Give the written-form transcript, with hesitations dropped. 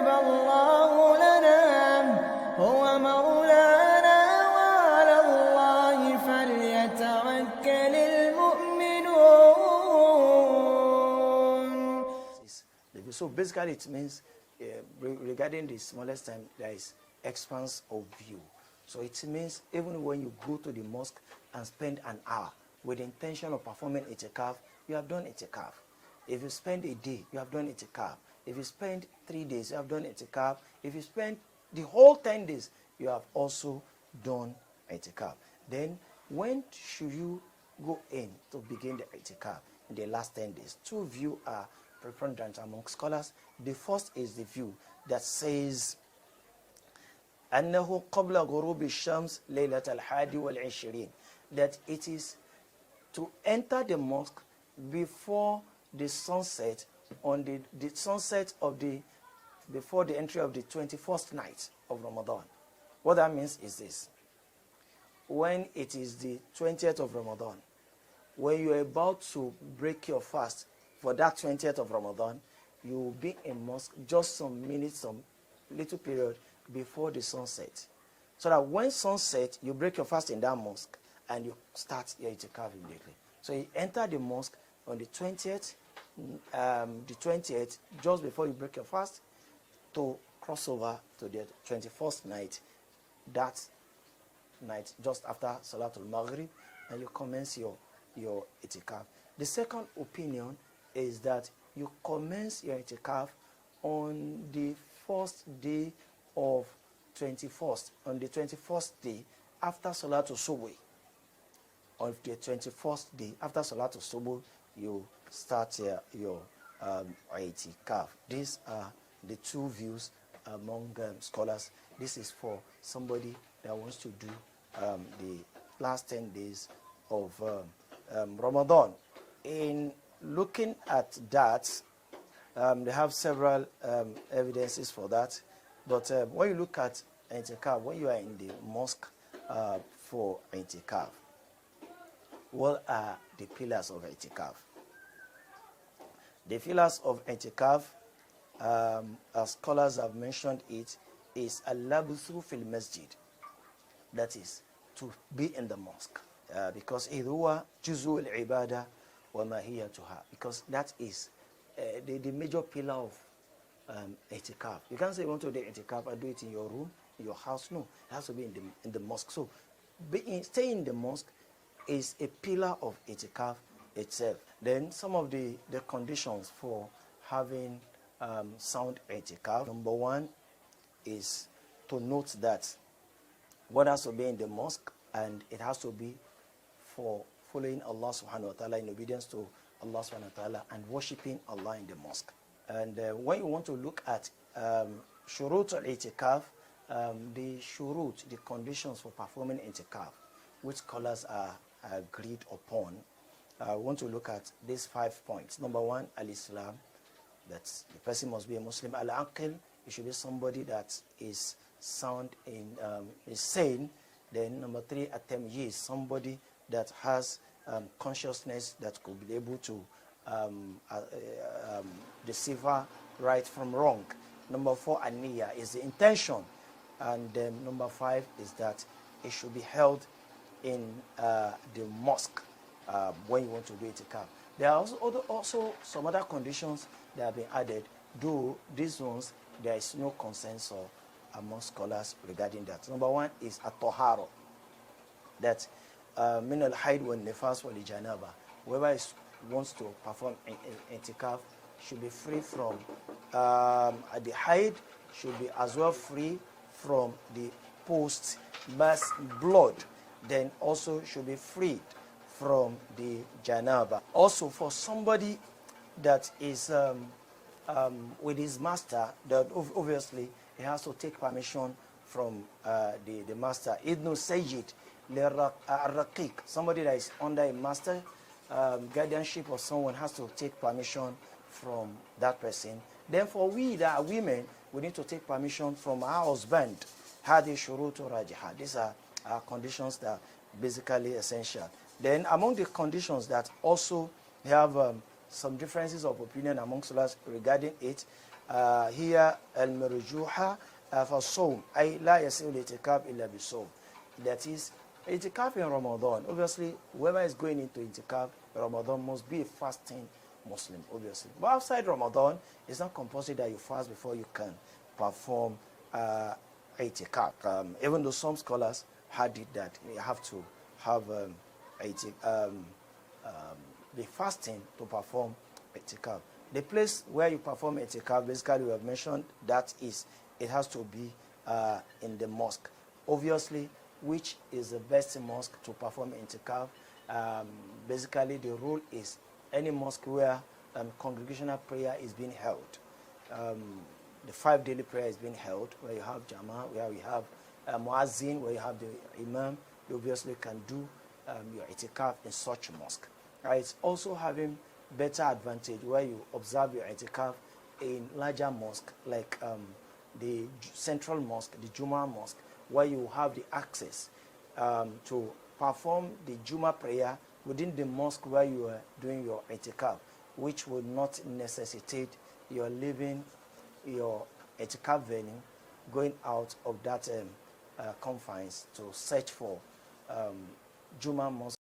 كتب الله لنا هو مولانا وعلى الله فليتوكل المؤمنون. So basically it means regarding the smallest time there is expanse of view. So it means even when you go to the mosque and spend an hour with the intention of performing itikaf, you have done itikaf. If you spend a day, you have done itikaf. If you spend 3 days, you have done itikaf. If you spend the whole 10 days, you have also done itikaf. Then when should you go in to begin the itikaf? In the last 10 days. Two views are preponderant among scholars. The first is the view that says أنه قبل غروب الشمس ليلة الحادي والعشرين, that it is to enter the mosque before the sunset on the sunset of before the entry of the 21st night of Ramadan. What that means is this: when it is the 20th of Ramadan, when you are about to break your fast for that 20th of Ramadan, you will be in mosque just some minutes, some little period before the sunset, so that when sunset, you break your fast in that mosque and you start your itikaf immediately. So you enter the mosque on the 20th, just before you break your fast, to cross over to the 21st night, that night just after Salatul Maghrib, and you commence your itikaf. The second opinion is that you commence your itikaf on the first day of 21st, on the 21st day after Salatul Subuh. On the 21st day after Salatul Subuh, you start your itikaf. These are the two views among scholars. This is for somebody that wants to do the last 10 days of Ramadan. In looking at that, they have several evidences for that. But when you look at itikaf, when you are in the mosque for itikaf, what are the pillars of itikaf? The pillars of itikaf, as scholars have mentioned it, is al-labthu fil masjid. That is, to be in the mosque. Because idhuwa juzu al-ibadah wa mahiyatuha. Because that is the major pillar of itikaf. You can't say you want to do itikaf and do it in your room, in your house. No, it has to be in the mosque. So staying in the mosque is a pillar of itikaf itself. Then some of the conditions for having sound itikaf. Number one is to note that one has to be in the mosque, and it has to be for following Allah subhanahu wa ta'ala, in obedience to Allah subhanahu wa ta'ala, and worshipping Allah in the mosque. And when you want to look at shurut al-itikaf, the shurut, the conditions for performing itikaf, which scholars are agreed upon, I want to look at these 5 points. Number one, al-Islam, that the person must be a Muslim. Al-Aqil, it should be somebody that is sound in, is sane. Then number three, at-Tamyiz, somebody that has consciousness that could be able to decipher right from wrong. Number four, an-Niyya, is the intention. And then number five is that it should be held in the mosque when you want to do itikaf. There are also some other conditions that have been added, though these ones, there is no consensus among scholars regarding that. Number one is at-Tahara, that min al-hayd wa nifas wa li-janaba, whoever wants to perform itikaf should be free from the hayd, should be as well free from the post-mass blood, then also should be freed from the janaba. Also, for somebody that is with his master, that obviously he has to take permission from the master. Idnu Sayyid al-Raqiq, somebody that is under a master guardianship of someone, has to take permission from that person. Then for we that are women, we need to take permission from our husband. Hadi shurutu rajiha. These are conditions that are basically essential. Then among the conditions that also have some differences of opinion among scholars regarding it, هي المرجوحة فالصوم أي لا يصح الاعتكاف إلا بالصوم. That is, itikaf in Ramadan. Obviously, whoever is going into itikaf in Ramadan must be a fasting Muslim, obviously. But outside Ramadan, it's not compulsory that you fast before you can perform itikaf. Even though some scholars had it that you have to have the fasting to perform itikaf. The place where you perform itikaf, basically we have mentioned that is, it has to be in the mosque. Obviously, which is the best mosque to perform itikaf? Basically, the rule is any mosque where congregational prayer is being held. The 5 daily prayer is being held, where you have Jama, where we have Muazzin, where you have the Imam. You obviously can do your itikaf in such a mosque. It's also having better advantage where you observe your itikaf in larger mosque, like the central mosque, the Juma mosque, where you have the access to perform the Juma prayer within the mosque where you are doing your itikaf, which will not necessitate your leaving your itikaf venue, going out of that confines to search for Juma mosque.